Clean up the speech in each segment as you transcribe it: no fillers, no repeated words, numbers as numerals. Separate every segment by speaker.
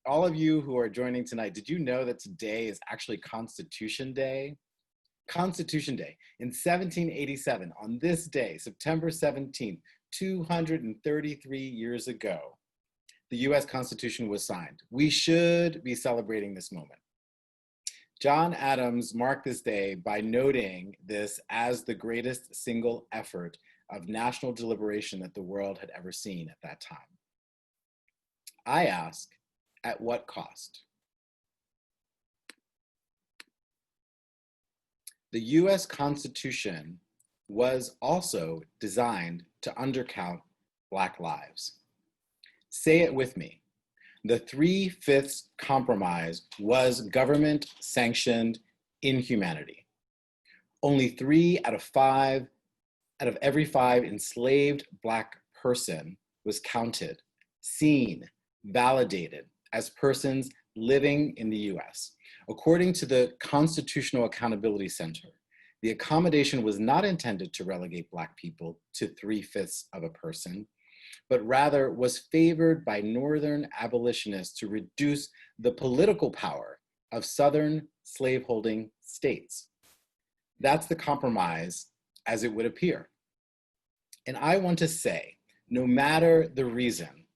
Speaker 1: all of you who are joining tonight, did you know that today is actually Constitution Day? Constitution Day. In 1787, on this day, September 17th, 233 years ago, the US Constitution was signed. We should be celebrating this moment. John Adams marked this day by noting this as the greatest single effort of national deliberation that the world had ever seen at that time. I ask, at what cost? The US Constitution was also designed to undercount Black lives. Say it with me. The 3/5 compromise was government-sanctioned inhumanity. Only 3 out of every 5 enslaved Black person was counted, seen, validated as persons living in the US. According to the Constitutional Accountability Center, the accommodation was not intended to relegate Black people to 3/5 of a person, but rather was favored by Northern abolitionists to reduce the political power of Southern slaveholding states. That's the compromise as it would appear. And I want to say, no matter the reason,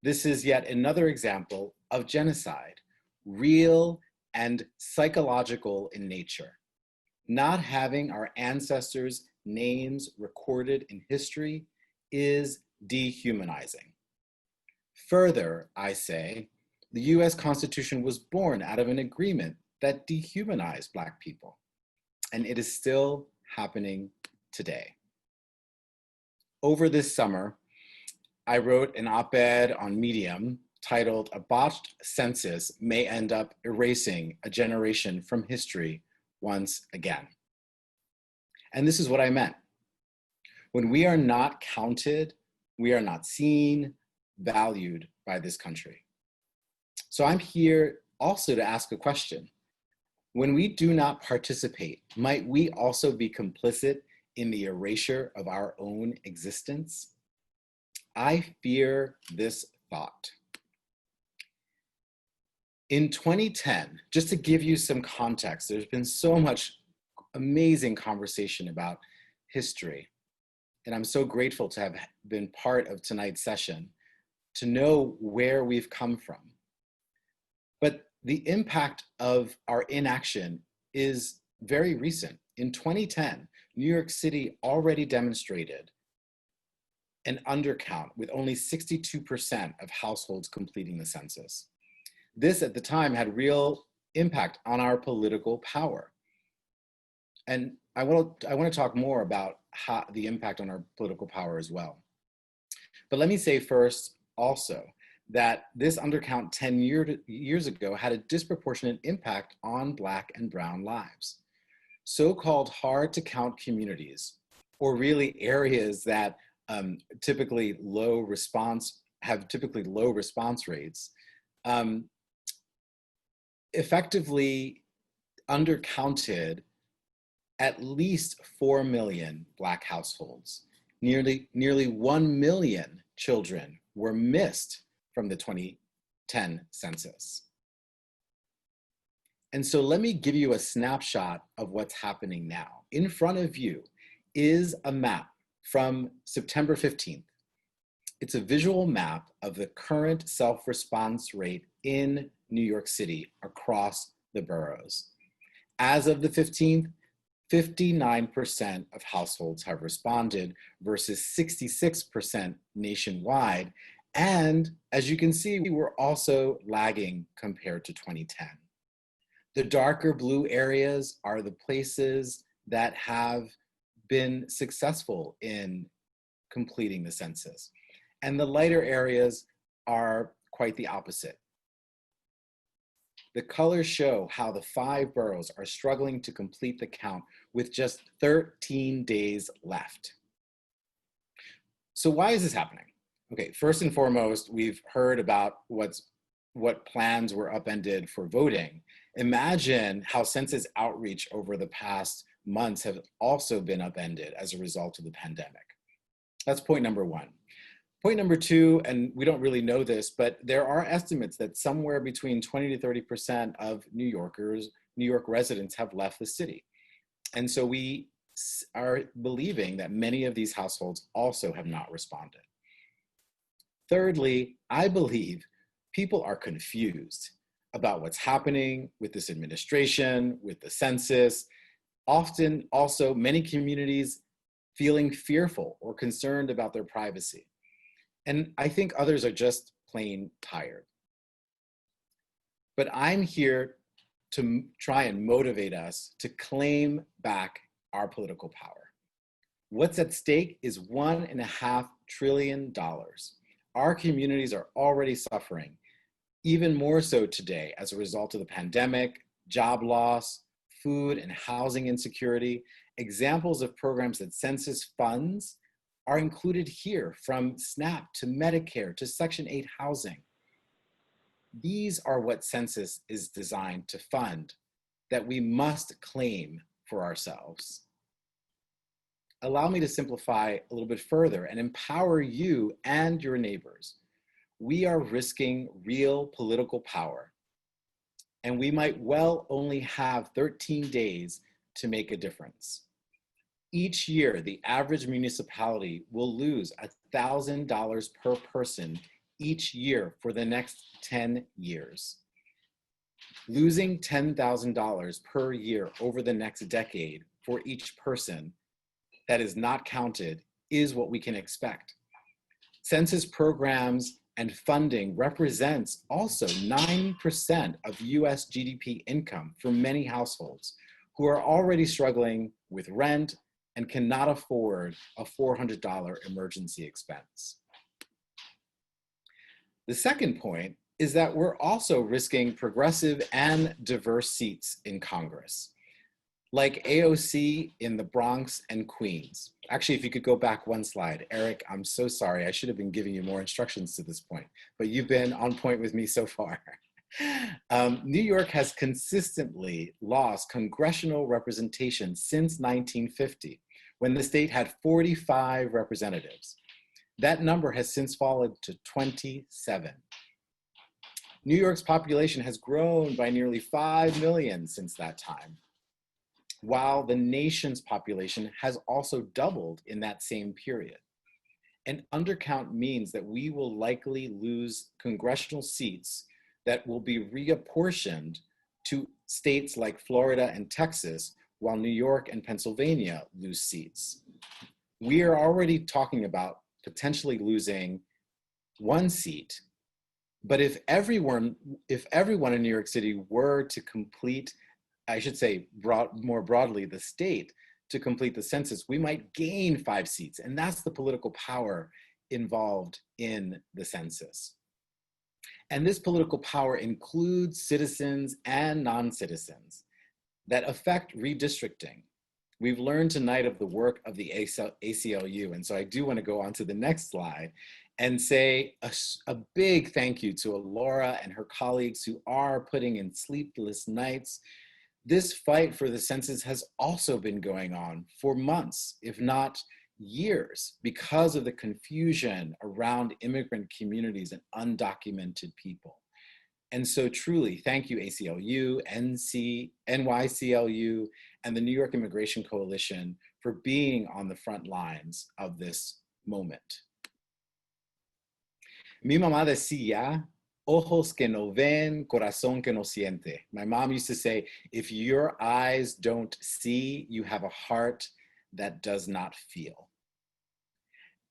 Speaker 1: this is yet another example of genocide, real and psychological in nature. Not having our ancestors' names recorded in history is dehumanizing. Further, I say, the US Constitution was born out of an agreement that dehumanized Black people, and it is still happening today. Over this summer, I wrote an op-ed on Medium titled "A Botched Census May End Up Erasing a Generation from History Once Again." And this is what I meant. When we are not counted, we are not seen, valued by this country. So I'm here also to ask a question. When we do not participate, might we also be complicit in the erasure of our own existence? I fear this thought. In 2010, just to give you some context, there's been so much amazing conversation about history. And I'm so grateful to have been part of tonight's session, to know where we've come from. But the impact of our inaction is very recent. In 2010, New York City already demonstrated an undercount with only 62% of households completing the census. This at the time had real impact on our political power. And I want to talk more about the impact on our political power as well. But let me say first also that this undercount 10 years ago had a disproportionate impact on Black and Brown lives. So-called hard to count communities, or really areas that have typically low response rates, effectively undercounted at least 4 million Black households. Nearly 1 million children were missed from the 2010 census. And so let me give you a snapshot of what's happening now. In front of you is a map from September 15th. It's a visual map of the current self-response rate in New York City across the boroughs. As of the 15th, 59% of households have responded versus 66% nationwide. And as you can see, we're also lagging compared to 2010. The darker blue areas are the places that have been successful in completing the census. And the lighter areas are quite the opposite. The colors show how the 5 boroughs are struggling to complete the count with just 13 days left. So why is this happening? Okay, first and foremost, we've heard about what plans were upended for voting. Imagine how census outreach over the past months have also been upended as a result of the pandemic. That's point number one. Point number two, and we don't really know this, but there are estimates that somewhere between 20 to 30% of New York residents have left the city. And so we are believing that many of these households also have not responded. Thirdly, I believe people are confused about what's happening with this administration, with the census. Often also many communities feeling fearful or concerned about their privacy. And I think others are just plain tired. But I'm here to try and motivate us to claim back our political power. What's at stake is $1.5 trillion. Our communities are already suffering, even more so today as a result of the pandemic, job loss, food and housing insecurity. Examples of programs that Census funds are included here, from SNAP to Medicare to Section 8 housing. These are what Census is designed to fund, that we must claim for ourselves. Allow me to simplify a little bit further and empower you and your neighbors. We are risking real political power, and we might well only have 13 days to make a difference. Each year, the average municipality will lose $1,000 per person each year for the next 10 years. Losing $10,000 per year over the next decade for each person that is not counted is what we can expect. Census programs and funding represents also 9% of US GDP income for many households who are already struggling with rent and cannot afford a $400 emergency expense. The second point is that we're also risking progressive and diverse seats in Congress, like AOC in the Bronx and Queens. Actually, if you could go back one slide. Eric, I'm so sorry. I should have been giving you more instructions to this point, but you've been on point with me so far. New York has consistently lost congressional representation since 1950, when the state had 45 representatives. That number has since fallen to 27. New York's population has grown by nearly 5 million since that time, while the nation's population has also doubled in that same period. An undercount means that we will likely lose congressional seats that will be reapportioned to states like Florida and Texas, while New York and Pennsylvania lose seats. We are already talking about potentially losing one seat, but if everyone in New York City were to complete, I should say more broadly, the state to complete the census, we might gain 5 seats, and that's the political power involved in the census. And this political power includes citizens and non-citizens that affect redistricting. We've learned tonight of the work of the ACLU, and so I do want to go on to the next slide and say a big thank you to Laura and her colleagues who are putting in sleepless nights. This fight for the census has also been going on for months, if not years, because of the confusion around immigrant communities and undocumented people. And so truly, thank you ACLU, NYCLU, and the New York Immigration Coalition for being on the front lines of this moment. Mi mamá decía, ojos que no ven, corazón que no siente. My mom used to say, if your eyes don't see, you have a heart that does not feel.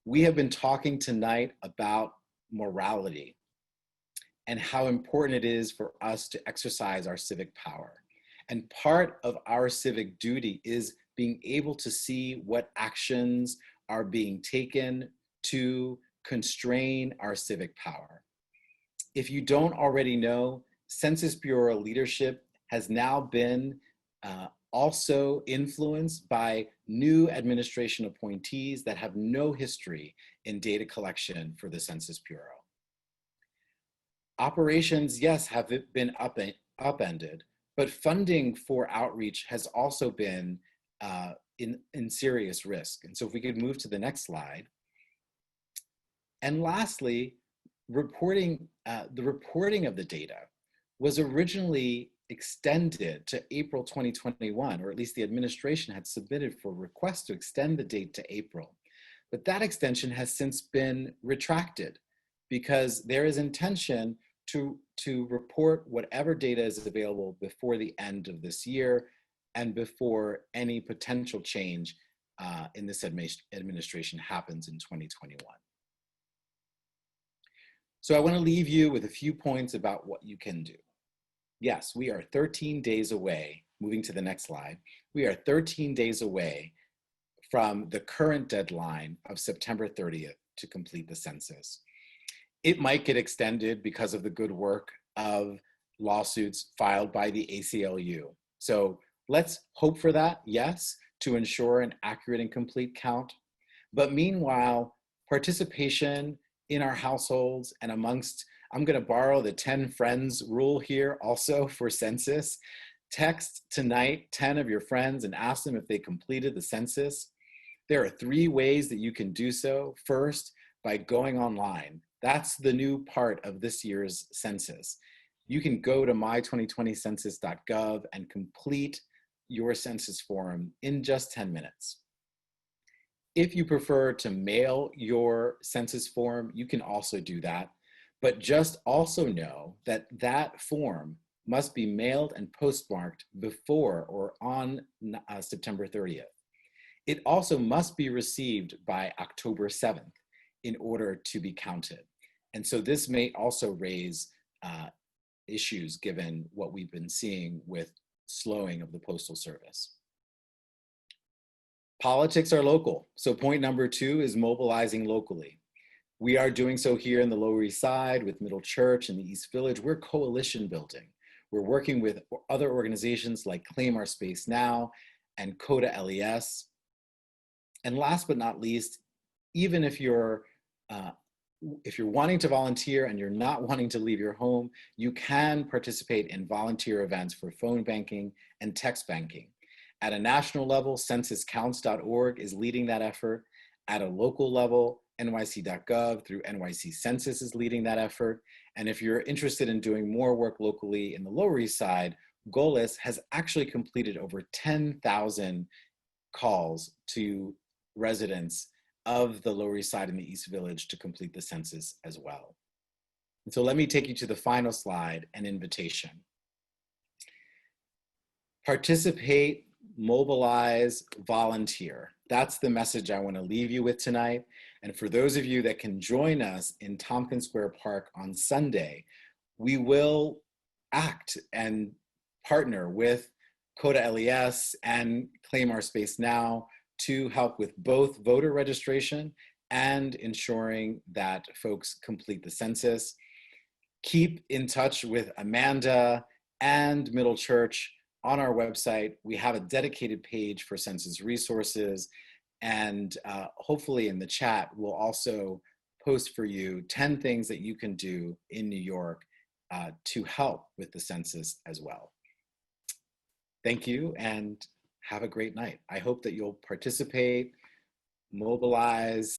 Speaker 1: We have been talking tonight about morality and how important it is for us to exercise our civic power. And part of our civic duty is being able to see what actions are being taken to constrain our civic power. If you don't already know, Census Bureau leadership has now been also influenced by new administration appointees that have no history in data collection for the Census Bureau. Operations, yes, have been upended, but funding for outreach has also been in serious risk. And so if we could move to the next slide. And lastly, the reporting of the data was originally extended to April 2021, or at least the administration had submitted for request to extend the date to April. But that extension has since been retracted because there is intention to report whatever data is available before the end of this year and before any potential change in this administration happens in 2021. So I want to leave you with a few points about what you can do. Yes, we are 13 days away, moving to the next slide, we are 13 days away from the current deadline of September 30th to complete the census. It might get extended because of the good work of lawsuits filed by the ACLU. So let's hope for that, yes, to ensure an accurate and complete count. But meanwhile, participation in our households and amongst, I'm going to borrow the 10 friends rule here also for census. Text tonight 10 of your friends and ask them if they completed the census. There are 3 ways that you can do so. First, by going online. That's the new part of this year's census. You can go to my2020census.gov and complete your census form in just 10 minutes. If you prefer to mail your census form, you can also do that. But just also know that that form must be mailed and postmarked before or on September 30th. It also must be received by October 7th in order to be counted. And so this may also raise issues given what we've been seeing with slowing of the Postal Service. Politics are local. So point number 2 is mobilizing locally. We are doing so here in the Lower East Side with Middle Church and the East Village. We're coalition building. We're working with other organizations like Claim Our Space Now and CODA LES. And last but not least, even if you're wanting to volunteer and you're not wanting to leave your home, you can participate in volunteer events for phone banking and text banking. At a national level, censuscounts.org is leading that effort. At a local level, nyc.gov through NYC Census is leading that effort. And if you're interested in doing more work locally in the Lower East Side, GOLIS has actually completed over 10,000 calls to residents of the Lower East Side and the East Village to complete the census as well. And so let me take you to the final slide, an invitation. Participate, mobilize, volunteer. That's the message I want to leave you with tonight. And for those of you that can join us in Tompkins Square Park on Sunday, we will act and partner with CODA LES and Claim Our Space Now to help with both voter registration and ensuring that folks complete the census. Keep in touch with Amanda and Middle Church on our website. We have a dedicated page for census resources, and hopefully in the chat, we'll also post for you 10 things that you can do in New York to help with the census as well. Thank you and have a great night. I hope that you'll participate, mobilize,